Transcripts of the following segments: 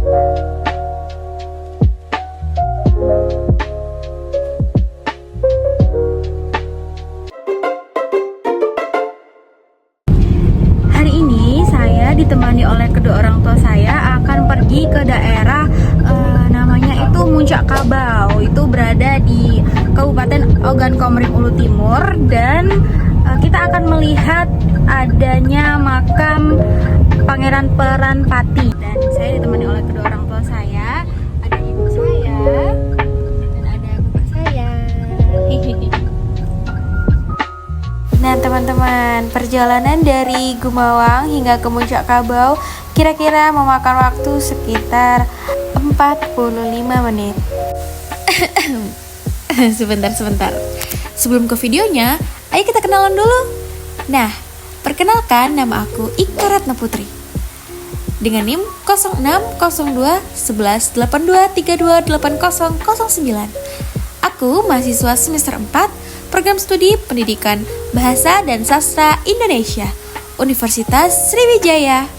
Hari ini saya ditemani oleh kedua orang tua saya akan pergi ke daerah namanya itu Muncak Kabau. Itu berada di Kabupaten Ogan Komering Ulu Timur, dan kita akan melihat adanya makam Pangeran Peranpati. Dan saya ditemani oleh kedua orang tua saya, ada ibu saya dan ada bapak saya. Nah teman-teman, perjalanan dari Gumawang hingga ke Muncak Kabau kira-kira memakan waktu sekitar 45 menit. Sebentar. Sebelum ke videonya, ayo kita kenalan dulu. Nah, perkenalkan, nama aku Ika Ratna Putri dengan NIM 0602 11 82 32 8009. Aku mahasiswa semester 4 Program Studi Pendidikan Bahasa dan Sastra Indonesia, Universitas Sriwijaya.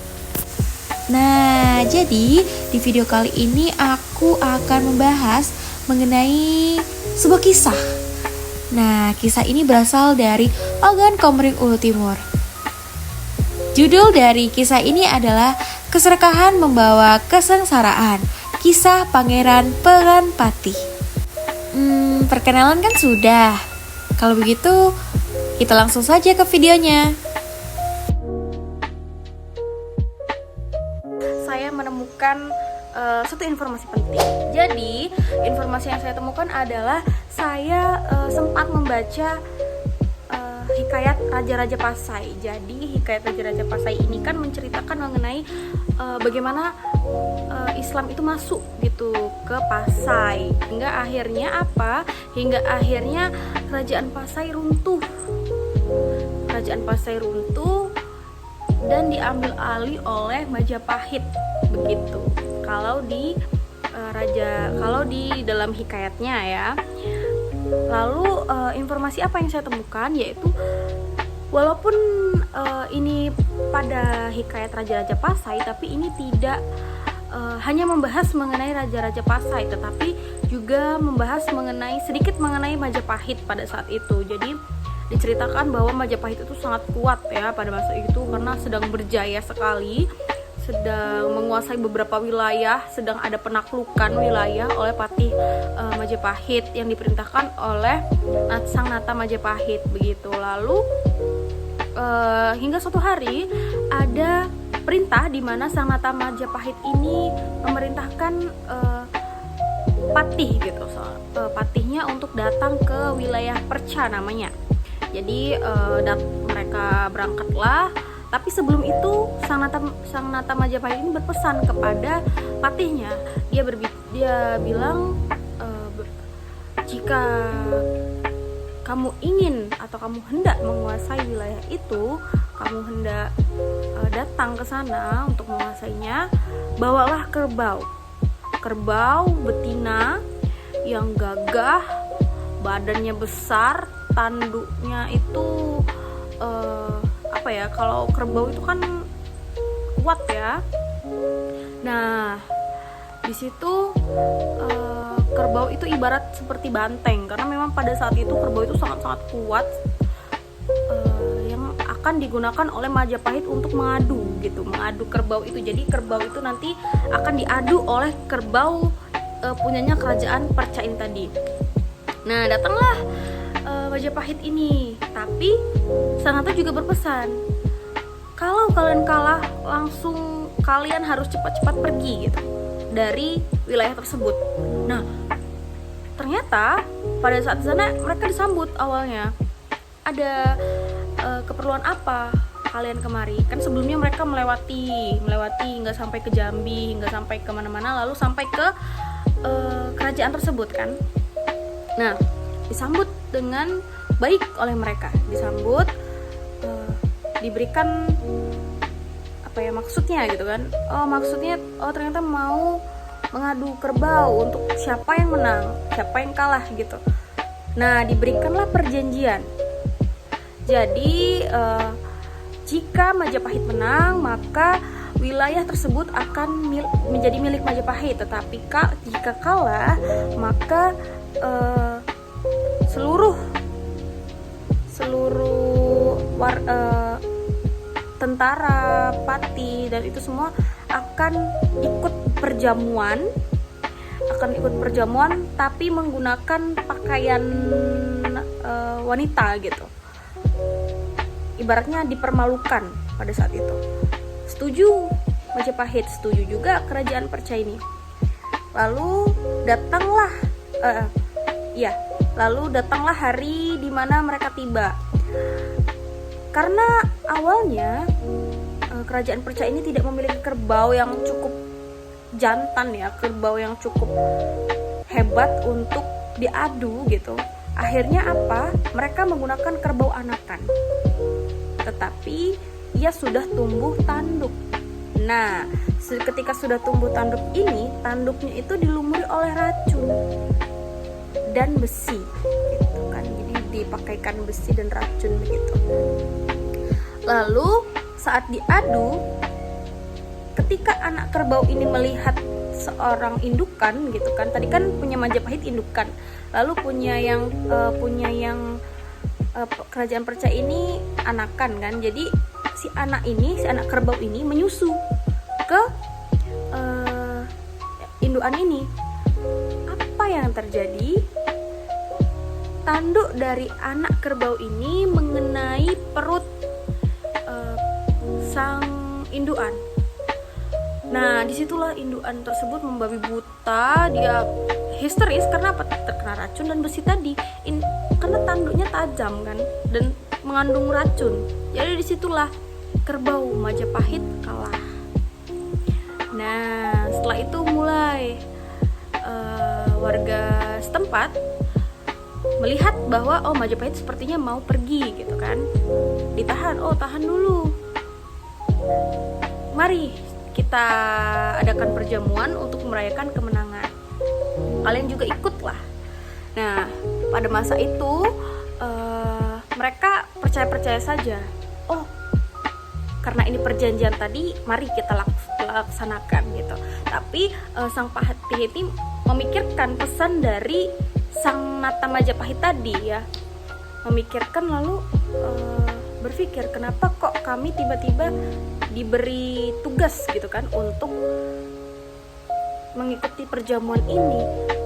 Nah, jadi di video kali ini aku akan membahas mengenai sebuah kisah. Nah, kisah ini berasal dari Ogan Komering Ulu Timur. Judul dari kisah ini adalah Keserakahan Membawa Kesengsaraan, Kisah Pangeran Peranpati. Perkenalan kan sudah. Kalau begitu, kita langsung saja ke videonya. Saya menemukan satu informasi penting. Jadi, informasi yang saya temukan adalah saya sempat membaca hikayat Raja-Raja Pasai. Jadi, hikayat Raja-Raja Pasai ini kan menceritakan mengenai bagaimana Islam itu masuk gitu ke Pasai. Hingga akhirnya apa? Hingga akhirnya Kerajaan Pasai runtuh. Kerajaan Pasai runtuh dan diambil alih oleh Majapahit, begitu. Kalau di dalam hikayatnya ya. Lalu informasi apa yang saya temukan, yaitu walaupun ini pada hikayat Raja-Raja Pasai, tapi ini tidak hanya membahas mengenai Raja-Raja Pasai, tetapi juga membahas sedikit mengenai Majapahit pada saat itu. Jadi diceritakan bahwa Majapahit itu sangat kuat ya pada masa itu, karena sedang berjaya sekali, sedang menguasai beberapa wilayah, sedang ada penaklukan wilayah oleh patih Majapahit yang diperintahkan oleh Sang Nata Majapahit, begitu. Lalu hingga suatu hari ada perintah di mana Sang Nata Majapahit ini memerintahkan patih gitu, patihnya untuk datang ke wilayah Perca namanya. Jadi mereka berangkatlah, tapi sebelum itu Sang Nata Majapahit ini berpesan kepada patihnya. Dia bilang, jika kamu ingin atau kamu hendak menguasai wilayah itu, kamu hendak datang ke sana untuk menguasainya, bawalah kerbau betina yang gagah, badannya besar, tanduknya itu kalau kerbau itu kan kuat ya. Nah, di situ kerbau itu ibarat seperti banteng, karena memang pada saat itu kerbau itu sangat-sangat kuat, yang akan digunakan oleh Majapahit untuk mengadu kerbau itu. Jadi kerbau itu nanti akan diadu oleh kerbau punyanya kerajaan Perca ini tadi. Nah, datanglah Majapahit ini, tapi Sang Nata juga berpesan, kalau kalian kalah, langsung kalian harus cepat-cepat pergi gitu dari wilayah tersebut. Nah, ternyata pada saat di sana mereka disambut awalnya. Ada keperluan apa kalian kemari? Kan sebelumnya mereka melewati hingga sampai ke Jambi, hingga sampai kemana-mana, lalu sampai ke kerajaan tersebut kan. Nah, disambut dengan baik oleh mereka, diberikan maksudnya gitu kan. Ternyata mau mengadu kerbau untuk siapa yang menang, siapa yang kalah gitu. Nah, diberikanlah perjanjian. Jadi jika Majapahit menang, maka wilayah tersebut akan menjadi milik Majapahit. Tetapi jika kalah, maka seluruh tentara, pati, dan itu semua akan ikut perjamuan, tapi menggunakan pakaian wanita gitu. Ibaratnya dipermalukan pada saat itu. Setuju Majapahit, setuju juga kerajaan Perca ini. Lalu datanglah hari di mana mereka tiba. Karena awalnya kerajaan Perca ini tidak memiliki kerbau yang cukup jantan ya, kerbau yang cukup hebat untuk diadu gitu. Akhirnya apa? Mereka menggunakan kerbau anakan. Tetapi ia sudah tumbuh tanduk. Nah, ketika sudah tumbuh tanduk ini, tanduknya itu dilumuri oleh racun dan besi gitu kan. Jadi dipakaikan besi dan racun begitu. Lalu saat diadu, ketika anak kerbau ini melihat seorang indukan gitu kan, tadi kan punya Majapahit indukan, lalu punya yang kerajaan Perca ini anakan kan. Jadi si anak kerbau ini menyusu ke indukan ini. Apa yang terjadi? Tanduk dari anak kerbau ini mengenai perut sang indukan. Nah, disitulah indukan tersebut membabi buta, dia histeris karena apa? Terkena racun dan besi tadi. Karena tanduknya tajam kan dan mengandung racun. Jadi disitulah kerbau Majapahit kalah. Nah, setelah itu mulai warga setempat melihat bahwa Majapahit sepertinya mau pergi gitu kan. Ditahan, tahan dulu. Mari kita adakan perjamuan untuk merayakan kemenangan. Kalian juga ikutlah. Nah, pada masa itu mereka percaya saja. Karena ini perjanjian tadi, mari kita laksanakan gitu. Tapi sang Patih ini memikirkan pesan dari sang Nata Majapahit tadi ya. Memikirkan lalu berpikir, kenapa kok kami tiba-tiba diberi tugas gitu kan untuk mengikuti perjamuan ini.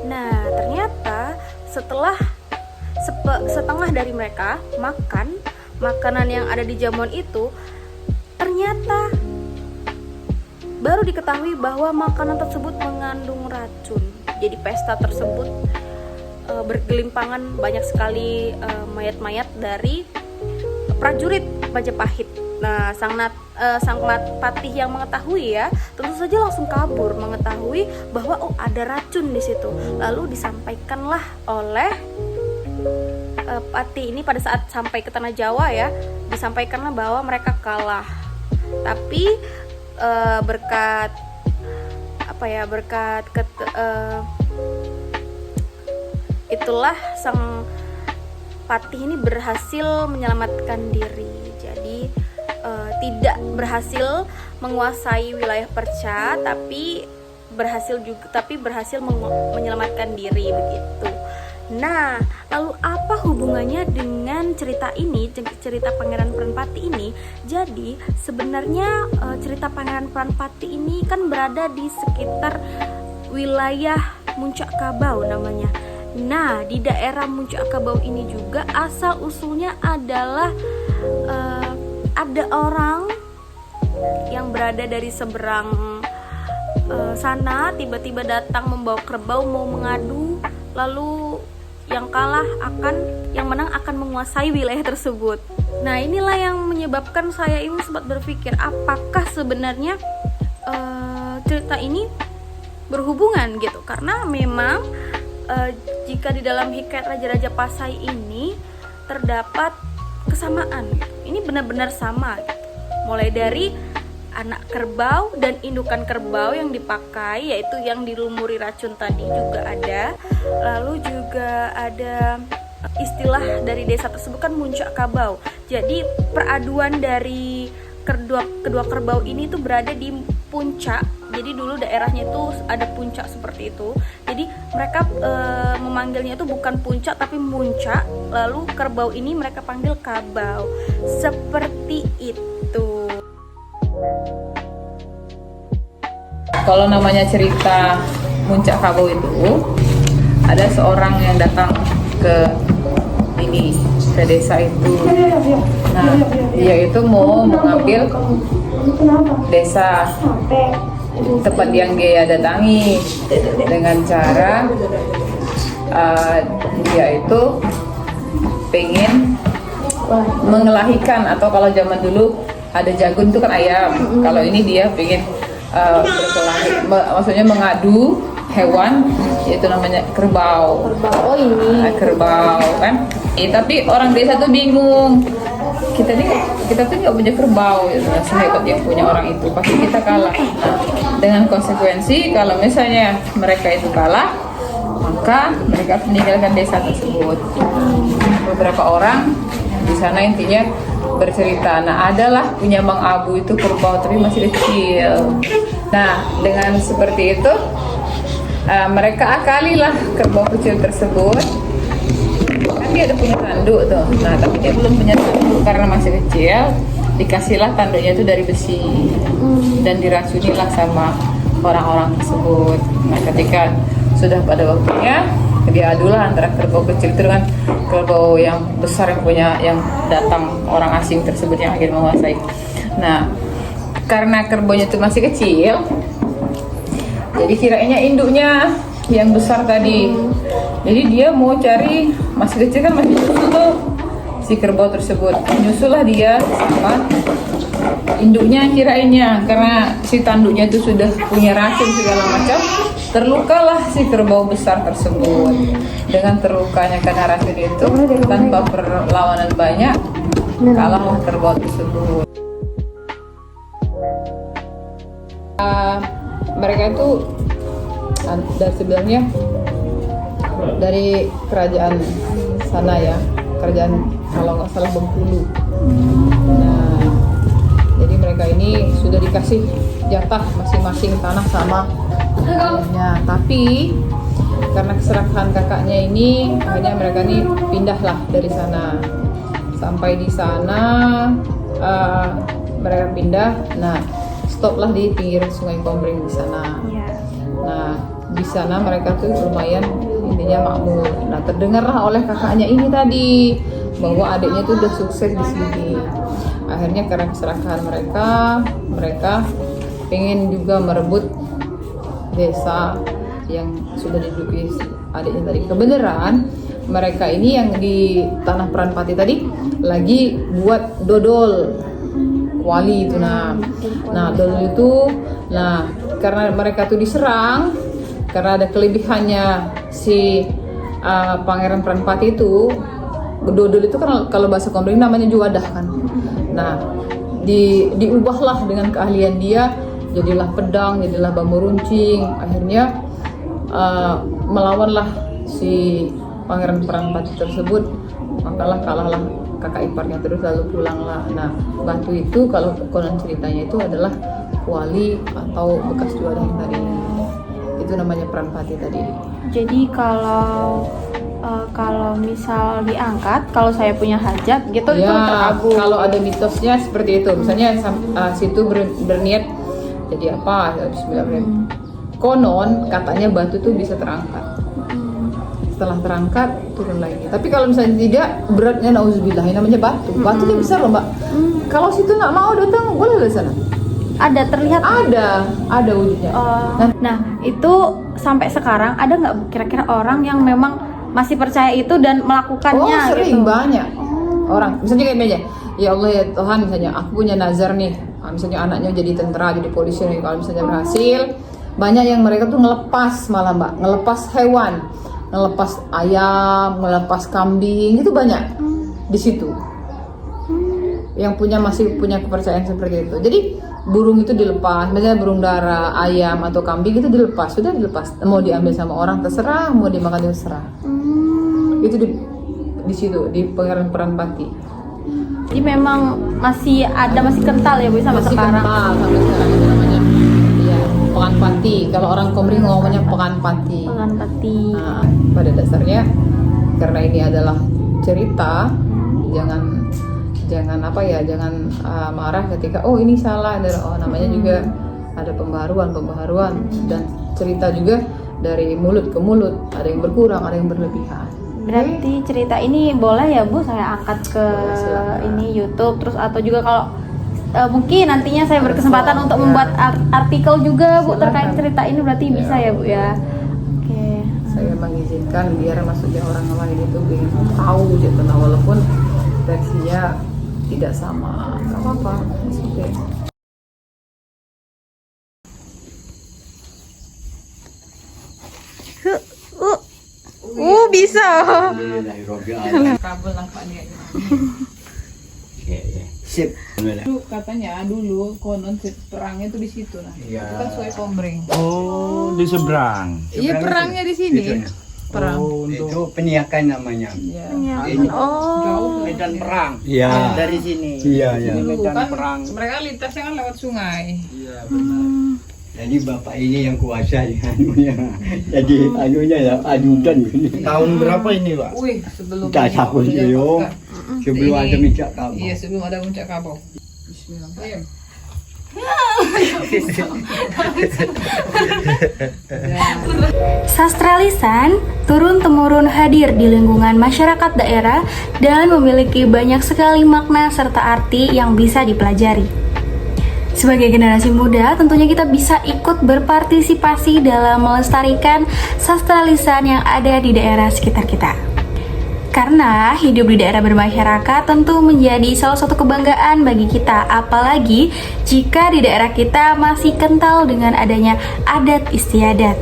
Nah, ternyata setelah setengah dari mereka makan makanan yang ada di jamuan itu, ternyata baru diketahui bahwa makanan tersebut mengandung racun. Jadi pesta tersebut bergelimpangan banyak sekali mayat-mayat dari prajurit Majapahit. Nah, sang Patih yang mengetahui ya, tentu saja langsung kabur mengetahui bahwa ada racun di situ. Lalu disampaikanlah oleh Patih ini pada saat sampai ke tanah Jawa ya, disampaikanlah bahwa mereka kalah. Tapi itulah sang Patih ini berhasil menyelamatkan diri. Jadi tidak berhasil menguasai wilayah Perca, tapi berhasil menyelamatkan diri begitu. Nah, lalu apa hubungannya dengan cerita ini, cerita Pangeran Pranpati ini? Jadi sebenarnya cerita Pangeran Pranpati ini kan berada di sekitar wilayah Muncak Kabau namanya. Nah, di daerah Muncak Kabau ini juga asal usulnya adalah ada orang yang berada dari seberang sana tiba-tiba datang membawa kerbau mau mengadu, lalu yang menang akan menguasai wilayah tersebut. Nah, inilah yang menyebabkan saya ini sempat berpikir, apakah sebenarnya cerita ini berhubungan gitu, karena memang jika di dalam hikayat Raja-Raja Pasai ini terdapat kesamaan gitu. Ini benar-benar sama gitu. Mulai dari anak kerbau dan indukan kerbau yang dipakai, yaitu yang dilumuri racun tadi juga ada. Lalu juga ada istilah dari desa tersebut kan Muncak Kabau. Jadi peraduan dari kedua kerbau ini tuh berada di puncak. Jadi dulu daerahnya itu ada puncak seperti itu. Jadi mereka memanggilnya itu bukan puncak tapi muncak. Lalu kerbau ini mereka panggil kabau. Seperti itu. Kalau namanya cerita Muncak Kabau itu, ada seorang yang datang ke desa itu. Nah, dia itu mau mengambil desa tempat yang dia datangi dengan cara dia itu pengen mengelahikan, atau kalau zaman dulu ada jagun itu kan ayam. Kalau ini dia pengen berkelahi, maksudnya mengadu hewan, yaitu namanya kerbau. Oh ini. Kerbau kan. Tapi orang desa tuh bingung. Kita tuh nggak punya kerbau, gitu. Sehebat yang punya orang itu, pasti kita kalah. Nah, dengan konsekuensi kalau misalnya mereka itu kalah, maka mereka meninggalkan desa tersebut. Beberapa orang di sana intinya bercerita, nah adalah punya Bang Abu itu kerbau tapi masih kecil. Nah dengan seperti itu mereka akalilah kerbau kecil tersebut. Kan dia ada punya tanduk tuh, nah tapi dia belum punya tanduk karena masih kecil. Dikasihlah tanduknya itu dari besi dan diracunilah sama orang-orang tersebut. Nah ketika sudah pada waktunya, dia adulah antara kerbau kecil itu dengan kerbau yang besar yang datang orang asing tersebut yang akhirnya menguasai. Nah, karena kerbaunya itu masih kecil, jadi kirainnya induknya yang besar tadi. Jadi dia mau cari, masih kecil kan masih nyusul tuh si kerbau tersebut. Nyusullah dia sama induknya kirainnya, karena si tanduknya itu sudah punya racun segala macam. Terlukalah si kerbau besar tersebut. Dengan terlukanya karena racun itu, tanpa perlawanan banyak, kalahlah kerbau tersebut. Mereka itu dari sebenarnya dari kerajaan sana ya, kerajaan kalau nggak salah Bengkulu. Nah, jadi mereka ini sudah dikasih jatah masing-masing tanah sama ayahnya, tapi karena keserakahan kakaknya ini, akhirnya mereka ini pindahlah dari sana. Sampai di sana mereka pindah, nah stoplah di pinggir Sungai Komering di sana. Nah di sana mereka tuh lumayan intinya makmur. Nah terdengarlah oleh kakaknya ini tadi bahwa adiknya tuh udah sukses di sini. Akhirnya karena keserakahan mereka pengen juga merebut desa yang sudah diduduki adiknya tadi. Kebenaran mereka ini yang di Tanah Peranpati tadi lagi buat dodol wali itu. Nah dodol itu, nah karena mereka tuh diserang, karena ada kelebihannya si Pangeran Peranpati itu. Dodol itu kan kalau bahasa Komering namanya juwadah kan. Nah diubahlah dengan keahlian dia, jadilah pedang, jadilah bambu runcing. Akhirnya melawanlah si Pangeran Peranpati tersebut, makalah kalahlah kakak iparnya, terus lalu pulanglah. Nah batu itu kalau konon ceritanya itu adalah wali atau bekas juwadah yang tadi, itu namanya Peranpati tadi. Jadi kalau misal diangkat, kalau saya punya hajat gitu ya, itu terkabul. Kalau ada mitosnya seperti itu, misalnya situ berniat jadi apa, Bismillahirrahmanirrahim. Konon katanya batu tuh bisa terangkat. Setelah terangkat turun lagi. Tapi kalau misalnya tidak, beratnya nauzubillah, yang namanya batu. Batunya besar loh mbak. Kalau situ nggak mau datang, boleh dari sana. Ada terlihat? Ada wujudnya. Nah itu sampai sekarang ada nggak kira-kira orang yang memang masih percaya itu dan melakukannya? Oh sering gitu? Banyak orang. Misalnya kayak meja, ya Allah ya Tuhan, misalnya aku punya nazar nih, misalnya anaknya jadi tentara, jadi polisi nih, kalau misalnya berhasil, banyak yang mereka tuh ngelepas, malah mbak, ngelepas hewan, ngelepas ayam, ngelepas kambing, itu banyak di situ yang masih punya kepercayaan seperti itu. Jadi burung itu dilepas, misalnya burung dara, ayam atau kambing itu dilepas, sudah dilepas, mau diambil sama orang terserah, mau dimakan terserah. Itu di situ, di Pangeran Peranpati. Jadi memang masih kental ya Bu sampai Masih sekarang. kental sampai sekarang itu namanya. Iya, pekan pati. Kalau orang Komering ngomongnya pekan pati. Pekan Pati. Nah, pada dasarnya karena ini adalah cerita, jangan marah ketika oh ini salah, namanya juga ada pembaharuan dan cerita juga dari mulut ke mulut, ada yang berkurang, ada yang berlebihan. Berarti cerita ini boleh ya Bu saya angkat ke ini YouTube terus atau juga kalau mungkin nantinya saya berkesempatan untuk membuat artikel juga Bu terkait cerita ini berarti bisa ya Bu ya. Oke. Saya mengizinkan biar maksudnya orang lain itu ingin tahu gitu, nah walaupun versinya tidak sama, nggak apa-apa, oke. Bisa. Kabel nampaknya. Sip. Dulu konon perangnya itu di situ nah. Iya. Itu kan Sungai Komering. Oh, di seberang. Iya perangnya di sini. Perang. Oh, itu peniakan namanya. Iya. Ini Oh. medan perang. Iya. Dari sini. Iya, iya. Dulu Medan kan perang. mereka lintasnya kan lewat sungai. Iya, benar. Jadi bapak ini yang kuasa di anunya. Jadi anunya ya ajudan ini. Tahun berapa ini, Pak? Wih, sebelum Tak ini takut udah yo. peka. Sebelum Ini- ada minyak kapal. Iya, sebelum ada puncak kabau. Bismillahirrahmanirrahim. Sastra lisan turun-temurun hadir di lingkungan masyarakat daerah dan memiliki banyak sekali makna serta arti yang bisa dipelajari. Sebagai generasi muda, tentunya kita bisa ikut berpartisipasi dalam melestarikan sastra lisan yang ada di daerah sekitar kita. Karena hidup di daerah bermasyarakat tentu menjadi salah satu kebanggaan bagi kita, apalagi jika di daerah kita masih kental dengan adanya adat istiadat.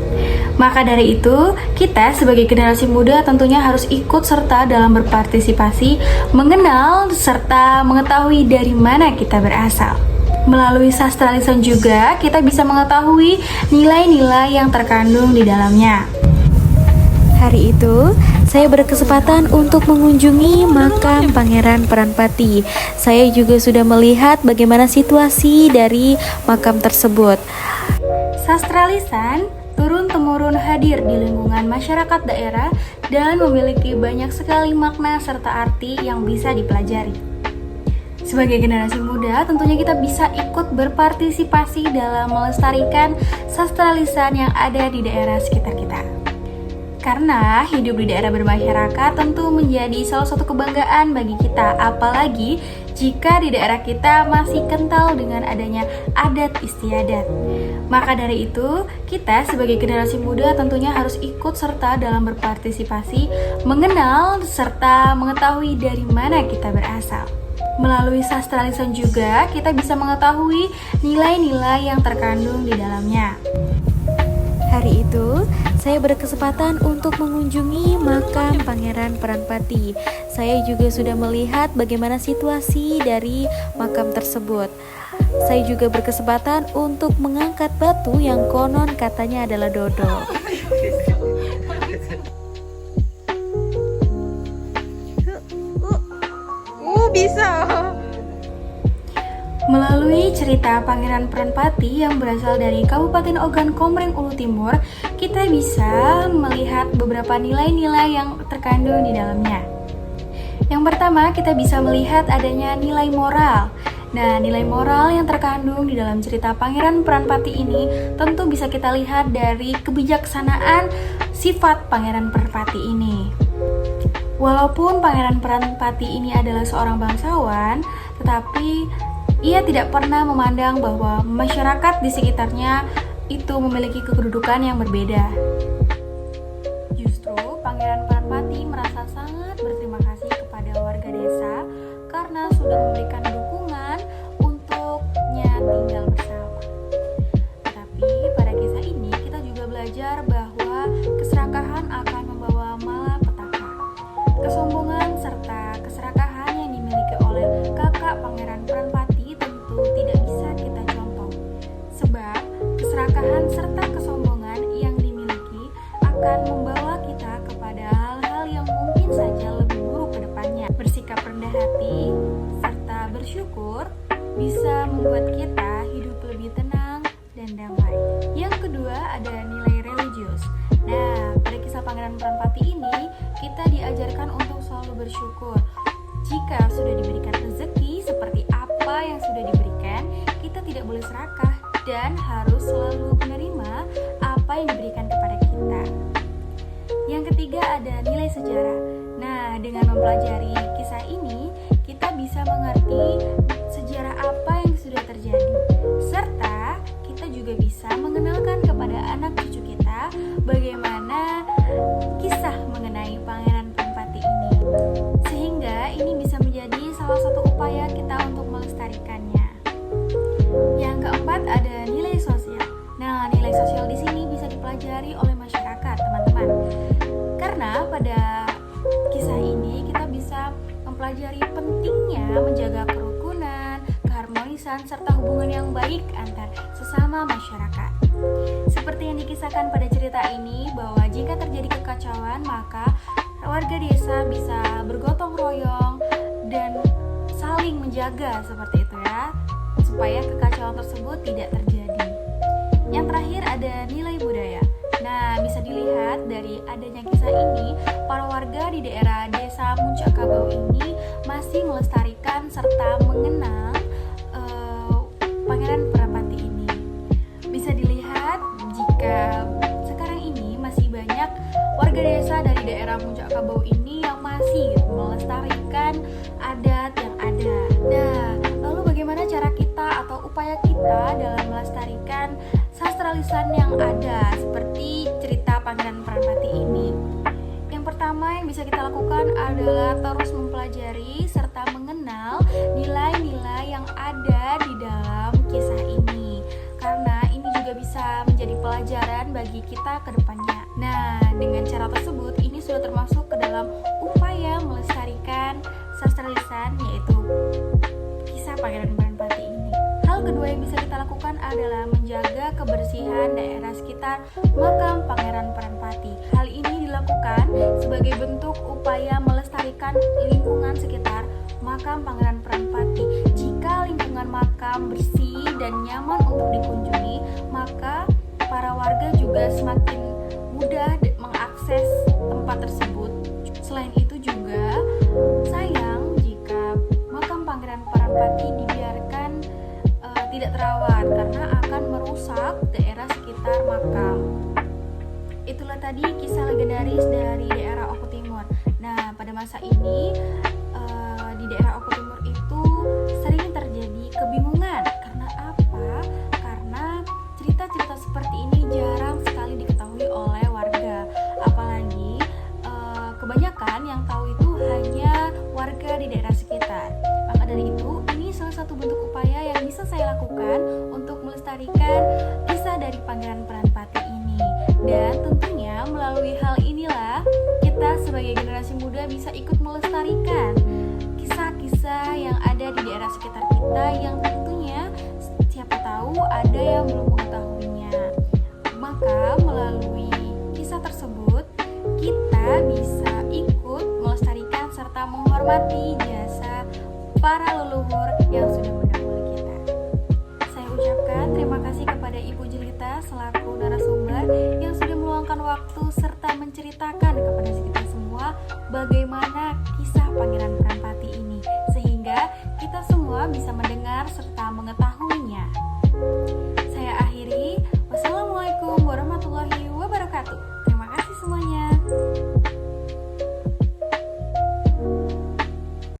Maka dari itu, kita sebagai generasi muda tentunya harus ikut serta dalam berpartisipasi, mengenal serta mengetahui dari mana kita berasal. Melalui sastra lisan juga, kita bisa mengetahui nilai-nilai yang terkandung di dalamnya. Hari itu, saya berkesempatan untuk mengunjungi makam Pangeran Peranpati. Saya juga sudah melihat bagaimana situasi dari makam tersebut. Sastra lisan turun-temurun hadir di lingkungan masyarakat daerah dan memiliki banyak sekali makna serta arti yang bisa dipelajari. Sebagai generasi muda, tentunya kita bisa ikut berpartisipasi dalam melestarikan sastra lisan yang ada di daerah sekitar kita. Karena hidup di daerah bermasyarakat tentu menjadi salah satu kebanggaan bagi kita, apalagi jika di daerah kita masih kental dengan adanya adat istiadat. Maka dari itu, kita sebagai generasi muda tentunya harus ikut serta dalam berpartisipasi, mengenal serta mengetahui dari mana kita berasal. Melalui sastra lisan juga, kita bisa mengetahui nilai-nilai yang terkandung di dalamnya. Hari itu, saya berkesempatan untuk mengunjungi makam Pangeran Peranpati. Saya juga sudah melihat bagaimana situasi dari makam tersebut. Saya juga berkesempatan untuk mengangkat batu yang konon katanya adalah dodol. Melalui cerita Pangeran Peranpati yang berasal dari Kabupaten Ogan Komering Ulu Timur, kita bisa melihat beberapa nilai-nilai yang terkandung di dalamnya. Yang pertama, kita bisa melihat adanya nilai moral. Nah, nilai moral yang terkandung di dalam cerita Pangeran Peranpati ini tentu bisa kita lihat dari kebijaksanaan sifat Pangeran Peranpati ini. Walaupun Pangeran Peranpati ini adalah seorang bangsawan, tetapi ia tidak pernah memandang bahwa masyarakat di sekitarnya itu memiliki kedudukan yang berbeda. Justru Pangeran Peranpati merasa sangat berterima kasih kepada warga desa karena sudah memberikan dukungan untuknya tinggal bersama. Tetapi pada kisah ini kita juga belajar bahwa keserakahan akan membawa malapetaka. Kesombongan serta keserakahan yang dimiliki oleh kakak Pangeran Peranpati tentu tidak bisa kita contoh. Sebab keserakahan serta kesombongan yang dimiliki akan membawa kita kepada hal-hal yang mungkin saja lebih buruk ke depannya. Bersikap rendah hati serta bisa membuat kita hidup lebih tenang dan damai. Yang kedua ada nilai religius. Nah, pada kisah Pangeran Pernpati ini kita diajarkan untuk selalu bersyukur. Jika sudah diberikan rezeki seperti apa yang sudah diberikan, kita tidak boleh serakah dan harus selalu menerima apa yang diberikan kepada kita. Yang ketiga ada nilai sejarah. Nah, dengan mempelajari kisah ini, kita bisa mengerti sejarah apa yang sudah terjadi, serta kita juga bisa mengenalkan kepada anak cucu kita bagaimana kisah mengenai Pangeran Pernpati ini. Sehingga ini bisa menjadi salah satu upaya kita untuk melestarikannya. Yang keempat ada nilai sosial. Nah, nilai sosial di sini bisa dipelajari oleh masyarakat, teman-teman. Karena pada kisah ini kita bisa mempelajari pentingnya menjaga kerukunan, keharmonisan, serta hubungan yang baik antar sesama masyarakat. Seperti yang dikisahkan pada cerita ini, bahwa jika terjadi kekacauan, maka warga desa bisa bergotong royong dan saling menjaga seperti itu ya, supaya kekacauan tersebut tidak terjadi. Yang terakhir ada nilai budaya. Nah, bisa dilihat dari adanya kisah ini, para warga di daerah desa Muncak Kabau ini masih melestarikan serta mengenang Pangeran Pernpati ini. Bisa dilihat jika sekarang ini masih banyak warga desa dari daerah Muncak Kabau ini yang masih melestarikan adat yang ada. Nah, lalu bagaimana cara kita atau upaya kita dalam melestarikan sastra lisan yang ada seperti cerita Pangeran Pernpati ini? Yang pertama yang bisa kita lakukan adalah terus mempelajari serta mengenal nilai-nilai yang ada di dalam kisah ini, karena ini juga bisa menjadi pelajaran bagi kita ke depannya. Nah, dengan cara tersebut ini sudah termasuk ke dalam upaya melestarikan sastra lisan, yaitu kisah Pangeran Pernpati ini. Hal kedua yang bisa kita lakukan adalah menjaga kebersihan daerah sekitar makam Pangeran Pernpati. Hal ini dilakukan sebagai bentuk upaya melestarikan lingkungan sekitar makam Pangeran Pernpati. Jika lingkungan makam bersih dan nyaman untuk dikunjungi, maka para warga juga semakin mudah mengakses tempat tersebut. Selain itu juga sayang jika makam Pangeran Pernpati dibiarkan tidak terawat, karena akan merusak daerah sekitar makam. Itulah tadi kisah legendaris dari daerah Oku Timur. Nah, pada masa ini di daerah Oku Timur itu sering terjadi kebingungan. Karena apa? Karena cerita-cerita seperti ini jarang sekali diketahui oleh warga. Apalagi kebanyakan yang tahu itu hanya warga di daerah sekitar. Maka dari itu, ini salah satu bentuk upaya yang bisa saya lakukan untuk melestarikan kisah dari Pangeran Pernpati ini. Dan tentunya melalui hal inilah kita sebagai generasi muda bisa ikut melestarikan kisah-kisah yang ada di daerah sekitar kita, yang tentunya siapa tahu ada yang belum mengetahuinya. Maka melalui kisah tersebut kita bisa ikut melestarikan serta menghormati jasa para leluhur yang sudah mendahului kita. Saya ucapkan terima kasih kepada Ibu Jelita selaku narasumber yang sudah meluangkan waktu serta menceritakan kepada kita semua bagaimana kisah Pangeran Pernpati ini, sehingga kita semua bisa mendengar serta mengetahuinya. Saya akhiri. Wassalamualaikum warahmatullahi wabarakatuh.